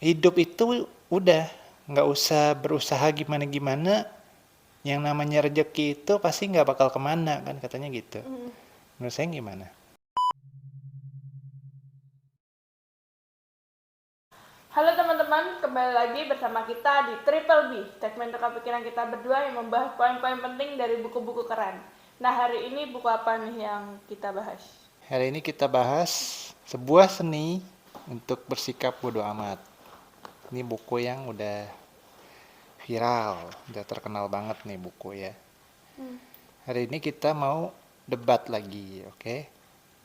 hidup itu udah nggak usah berusaha gimana-gimana, yang namanya rezeki itu pasti nggak bakal kemana kan katanya gitu. Menurut saya gimana? Halo teman-teman, kembali lagi bersama kita di Triple B, segmen tukar pikiran kita berdua yang membahas poin-poin penting dari buku-buku keren. Nah, hari ini buku apa nih yang kita bahas? Hari ini kita bahas sebuah seni untuk bersikap bodo amat. Ini buku yang udah viral, udah terkenal banget nih buku ya. Hari ini kita mau debat lagi, oke?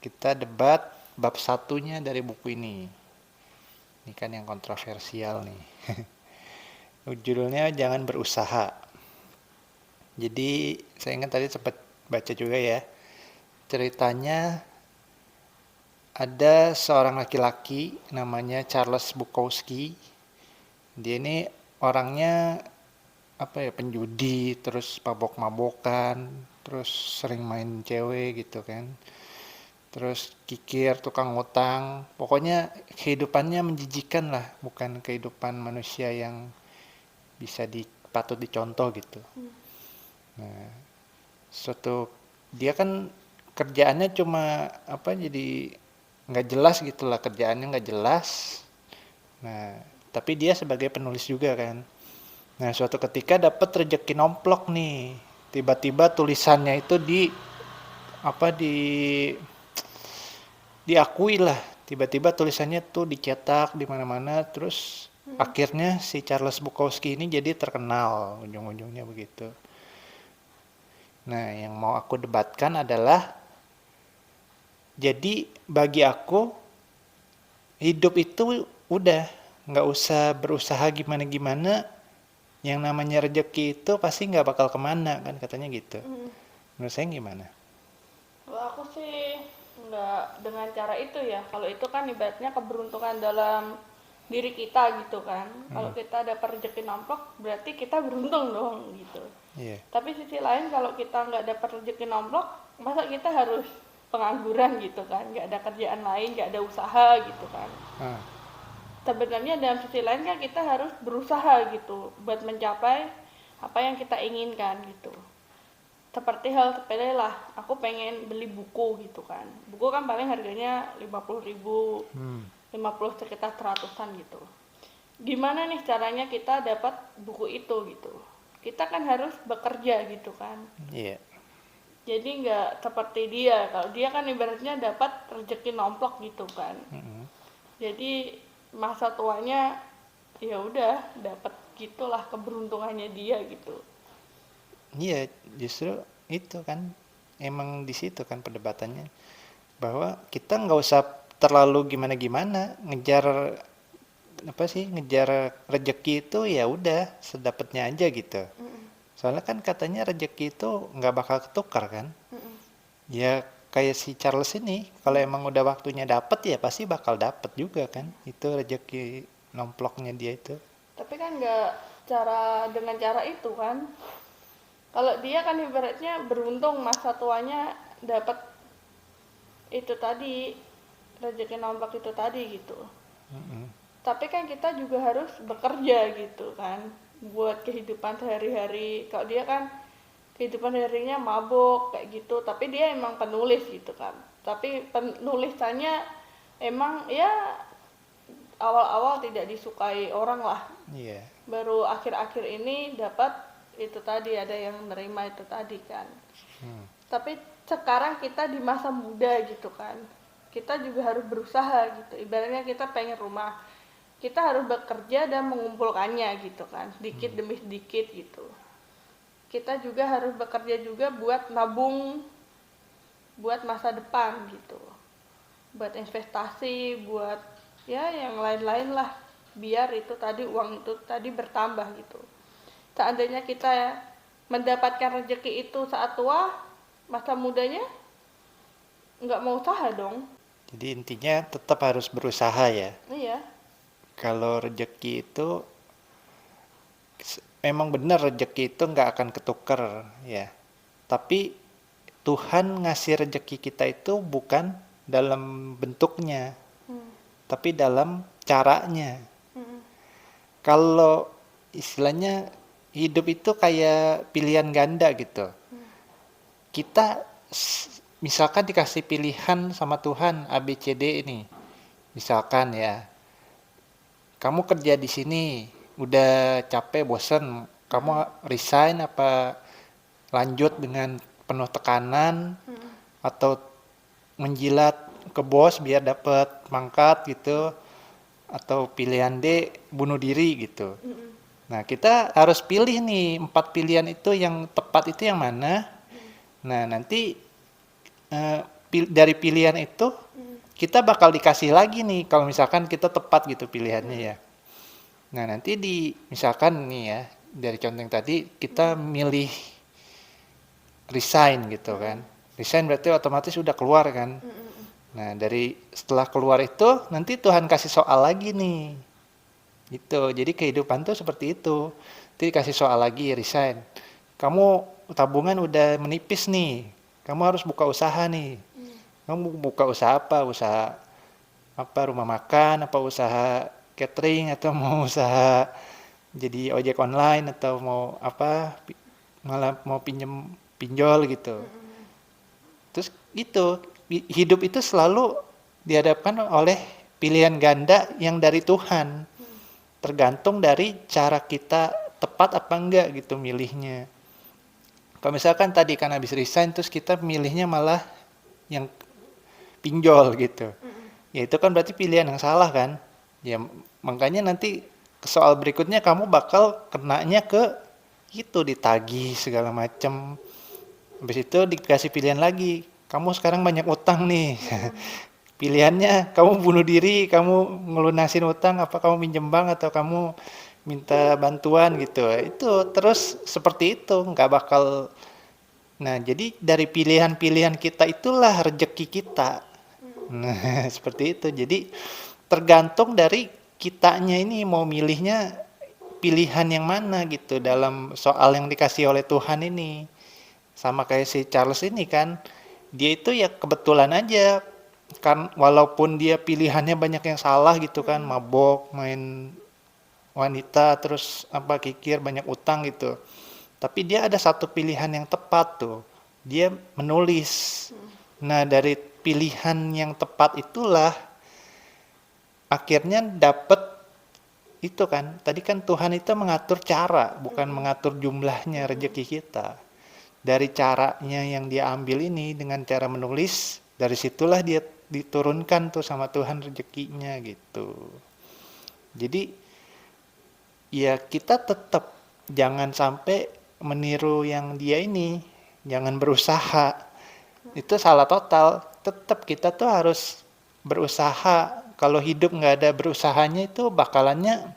Kita debat bab satunya dari buku ini. Ini kan yang kontroversial nih. Judulnya Jangan Berusaha. Jadi saya ingat tadi sempat baca juga ya. Ceritanya ada seorang laki-laki namanya Charles Bukowski. Dia ini orangnya apa ya, penjudi, terus mabok-mabokan, terus sering main cewek gitu kan. Terus kikir, tukang ngutang. Pokoknya kehidupannya menjijikan lah, bukan kehidupan manusia yang bisa patut dicontoh gitu. Nah, suatu dia kan kerjaannya cuma apa, jadi nggak jelas gitulah, kerjaannya nggak jelas. Nah, tapi dia sebagai penulis juga kan. Nah, suatu ketika dapat rezeki nomplok nih. Tiba-tiba tulisannya itu apa diakui lah. Tiba-tiba tulisannya tuh dicetak di mana-mana, terus akhirnya si Charles Bukowski ini jadi terkenal, ujung-ujungnya begitu. Nah, yang mau aku debatkan adalah, jadi bagi aku hidup itu udah nggak usah berusaha gimana-gimana, yang namanya rezeki itu pasti nggak bakal kemana kan katanya gitu. Menurut saya gimana? Kalau aku sih nggak dengan cara itu ya. Kalau itu kan ibaratnya keberuntungan dalam diri kita gitu kan. Kalau kita dapat rezeki nomplok, berarti kita beruntung dong gitu. Iya. Tapi sisi lain kalau kita nggak dapat rezeki nomplok, masa kita harus pengangguran gitu kan, nggak ada kerjaan lain, nggak ada usaha gitu kan. Ah, Sebenarnya dalam sisi lain kan kita harus berusaha gitu buat mencapai apa yang kita inginkan gitu. Seperti hal sepele lah, aku pengen beli buku gitu kan. Buku kan paling harganya 50.000, 50 sekitar 100-an gitu. Gimana nih caranya kita dapat buku itu gitu. Kita kan harus bekerja gitu kan. iya. Jadi nggak seperti dia. Kalau dia kan ibaratnya dapat rezeki nomplok gitu kan. Jadi masa tuanya ya udah dapat gitulah keberuntungannya dia gitu. Iya, justru itu kan emang di situ kan perdebatannya, bahwa kita nggak usah terlalu gimana-gimana ngejar apa sih, ngejar rezeki itu ya udah sedapatnya aja gitu. Soalnya kan katanya rezeki itu nggak bakal ketukar kan. Ya kayak si Charles ini, kalau emang udah waktunya dapet ya pasti bakal dapet juga kan. Itu rezeki nomploknya dia itu. Tapi kan nggak dengan cara itu kan. Kalau dia kan ibaratnya beruntung masa tuanya dapat itu tadi rezeki nomplok itu tadi gitu. Tapi kan kita juga harus bekerja gitu kan buat kehidupan sehari-hari. Kalau dia kan kehidupan harinya mabuk kayak gitu, tapi dia emang penulis gitu kan. Tapi penulisannya emang ya awal-awal tidak disukai orang lah. Iya. Baru akhir-akhir ini dapat itu tadi, ada yang menerima itu tadi kan. Tapi sekarang kita di masa muda gitu kan, kita juga harus berusaha gitu. Ibaratnya kita pengen rumah, kita harus bekerja dan mengumpulkannya gitu kan, sedikit demi sedikit gitu. Kita juga harus bekerja juga buat nabung buat masa depan gitu, buat investasi, buat ya yang lain-lain lah, biar itu tadi uang itu tadi bertambah gitu. Seandainya kita mendapatkan rezeki itu saat tua, masa mudanya nggak mau usaha dong. Jadi intinya tetap harus berusaha ya. Iya. Kalau rezeki itu memang benar, rezeki itu nggak akan ketukar ya. Tapi Tuhan ngasih rezeki kita itu bukan dalam bentuknya, tapi dalam caranya. Kalau istilahnya hidup itu kayak pilihan ganda gitu. Kita misalkan dikasih pilihan sama Tuhan A B C D ini. Misalkan ya, kamu kerja di sini udah capek, bosen, kamu resign apa lanjut dengan penuh tekanan atau menjilat ke bos biar dapat pangkat gitu, atau pilihan D bunuh diri gitu. Nah, kita harus pilih nih 4 pilihan itu yang tepat itu yang mana. Nah, nanti dari pilihan itu kita bakal dikasih lagi nih kalau misalkan kita tepat gitu pilihannya ya. Nah, nanti misalkan nih ya, dari contoh yang tadi kita milih resign gitu kan. Resign berarti otomatis udah keluar kan. Nah, setelah keluar itu nanti Tuhan kasih soal lagi nih. Gitu. Jadi kehidupan tuh seperti itu. Nanti kasih soal lagi resign. Kamu tabungan udah menipis nih. Kamu harus buka usaha nih. Kamu buka usaha apa? Usaha apa? Rumah makan, apa usaha catering, atau mau usaha jadi ojek online, atau mau apa? Malah mau pinjol gitu. Terus gitu, hidup itu selalu dihadapkan oleh pilihan ganda yang dari Tuhan. Tergantung dari cara kita tepat apa enggak gitu milihnya. Kalau misalkan tadi kan habis resign terus kita milihnya malah yang pinjol gitu. Ya itu kan berarti pilihan yang salah kan. Ya makanya nanti soal berikutnya kamu bakal kenanya ke itu, ditagih segala macam. Habis itu dikasih pilihan lagi. Kamu sekarang banyak utang nih. Pilihannya kamu bunuh diri, kamu ngelunasin utang, apa kamu minjem bank atau kamu minta bantuan gitu. Itu terus seperti itu, nggak bakal. Nah, jadi dari pilihan-pilihan kita itulah rezeki kita. Nah, seperti itu. Jadi tergantung dari kitanya ini mau milihnya pilihan yang mana gitu dalam soal yang dikasih oleh Tuhan ini. Sama kayak si Charles ini kan, dia itu ya kebetulan aja kan, walaupun dia pilihannya banyak yang salah gitu kan, mabok, main wanita, terus apa kikir, banyak utang gitu. Tapi dia ada satu pilihan yang tepat tuh. Dia menulis. Nah, dari pilihan yang tepat itulah akhirnya dapat itu kan. Tadi kan Tuhan itu mengatur cara, bukan mengatur jumlahnya rezeki kita. Dari caranya yang dia ambil ini dengan cara menulis, dari situlah dia diturunkan tuh sama Tuhan rezekinya gitu. Jadi ya kita tetap jangan sampai meniru yang dia ini, jangan berusaha. Itu salah total. Tetap kita tuh harus berusaha. Kalau hidup nggak ada berusahanya itu bakalannya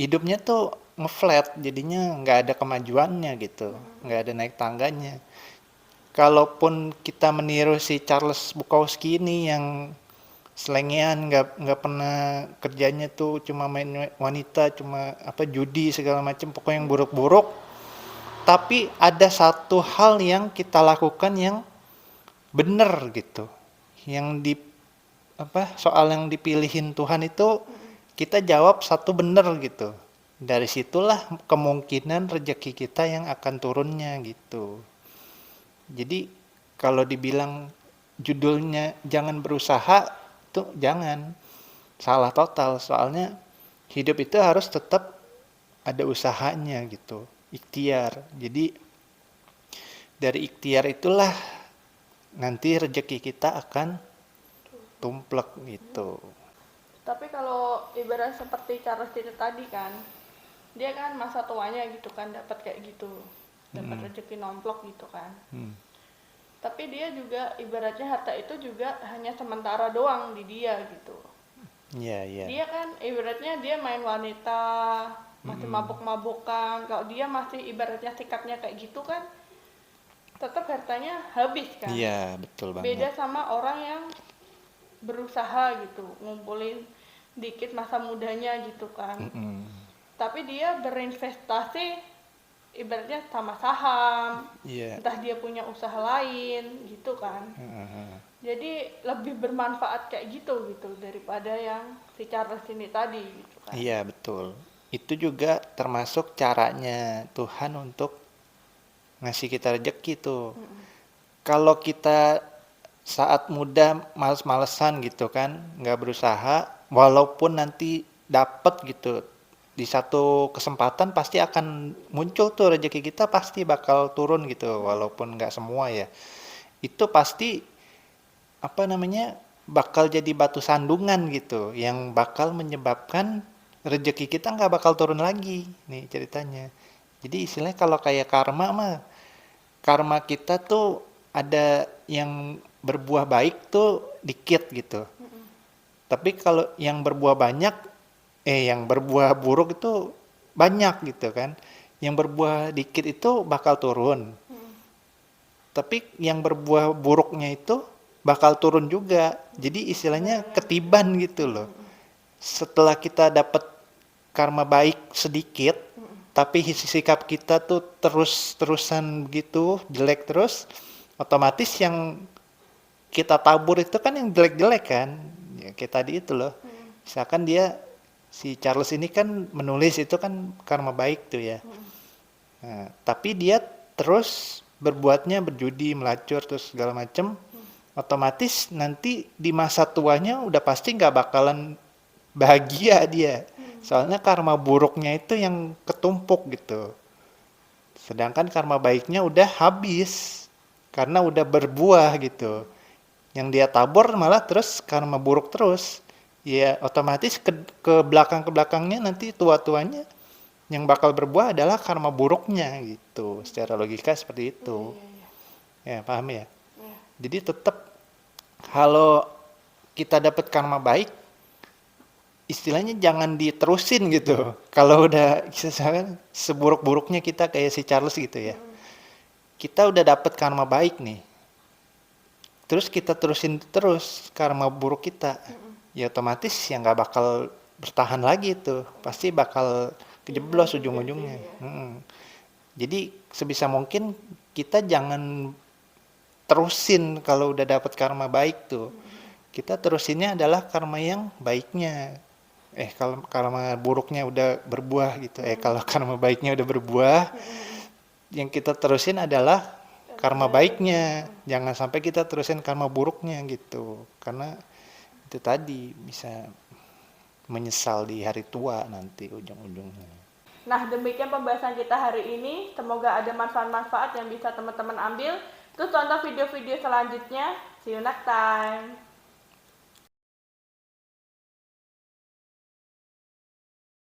hidupnya tuh ngeflat, jadinya nggak ada kemajuannya gitu, nggak ada naik tangganya. Kalaupun kita meniru si Charles Bukowski ini yang selengean, nggak pernah kerjanya tuh cuma main wanita, cuma apa judi segala macam, pokoknya yang buruk-buruk. Tapi ada satu hal yang kita lakukan yang benar gitu, yang soal yang dipilihin Tuhan itu kita jawab satu benar gitu. Dari situlah kemungkinan rezeki kita yang akan turunnya gitu. Jadi kalau dibilang judulnya jangan berusaha, tuh jangan, salah total. Soalnya hidup itu harus tetap ada usahanya gitu, ikhtiar. Jadi dari ikhtiar itulah nanti rezeki kita akan tumplek gitu. Tapi kalau ibarat seperti Charles itu tadi kan, dia kan masa tuanya gitu kan dapat kayak gitu, dapat rezeki nomplok gitu kan. Tapi dia juga ibaratnya harta itu juga hanya sementara doang di dia gitu. Dia kan ibaratnya dia main wanita, masih mabuk-mabukan. Kalau dia masih ibaratnya sikapnya kayak gitu kan, tetap hartanya habis kan. Iya, betul banget. Beda sama orang yang berusaha gitu, ngumpulin dikit masa mudanya gitu kan. Tapi dia berinvestasi ibaratnya sama saham, entah dia punya usaha lain gitu kan. Jadi lebih bermanfaat kayak gitu daripada yang si Charles ini tadi gitu kan. Iya, betul. Itu juga termasuk caranya Tuhan untuk ngasih kita rezeki tuh. Kalau kita saat muda males-malesan gitu kan, nggak berusaha, walaupun nanti dapet gitu, di satu kesempatan pasti akan muncul tuh rezeki kita pasti bakal turun gitu, walaupun nggak semua ya. Itu pasti apa namanya bakal jadi batu sandungan gitu, yang bakal menyebabkan rezeki kita nggak bakal turun lagi nih ceritanya. Jadi istilahnya kalau kayak karma mah, karma kita tuh ada yang berbuah baik tuh dikit gitu. Tapi kalau yang berbuah banyak, yang berbuah buruk itu banyak gitu kan. Yang berbuah dikit itu bakal turun. Tapi yang berbuah buruknya itu bakal turun juga. Jadi istilahnya ketiban gitu loh. Setelah kita dapat karma baik sedikit, tapi sikap kita tuh terus-terusan begitu, jelek terus, otomatis yang kita tabur itu kan yang jelek-jelek kan. Ya, kayak tadi itu loh. Misalkan dia, si Charles ini kan menulis itu kan karma baik tuh ya. Nah, tapi dia terus berbuatnya berjudi, melacur, terus segala macem. Otomatis nanti di masa tuanya udah pasti nggak bakalan bahagia dia. Soalnya karma buruknya itu yang ketumpuk gitu. Sedangkan karma baiknya udah habis karena udah berbuah gitu. Yang dia tabur malah terus karma buruk terus. Ya otomatis ke belakang-belakangnya nanti tua-tuanya yang bakal berbuah adalah karma buruknya gitu. Secara logika seperti itu. Ya, paham ya? Jadi tetap kalau kita dapat karma baik, istilahnya jangan diterusin gitu. Kalau udah misalkan seburuk-buruknya kita kayak si Charles gitu ya. Kita udah dapat karma baik nih. Terus kita terusin terus karma buruk kita. Ya otomatis ya nggak bakal bertahan lagi tuh. Pasti bakal kejeblos ujung-ujungnya. Jadi sebisa mungkin kita jangan terusin kalau udah dapat karma baik tuh. Kita terusinnya adalah karma yang baiknya. Kalau karma buruknya udah berbuah gitu. Kalau karma baiknya udah berbuah, yang kita terusin adalah karma baiknya. Jangan sampai kita terusin karma buruknya gitu. Karena itu tadi bisa menyesal di hari tua nanti ujung-ujungnya. Nah, demikian pembahasan kita hari ini. Semoga ada manfaat-manfaat yang bisa teman-teman ambil. Terus tonton video-video selanjutnya. See you next time.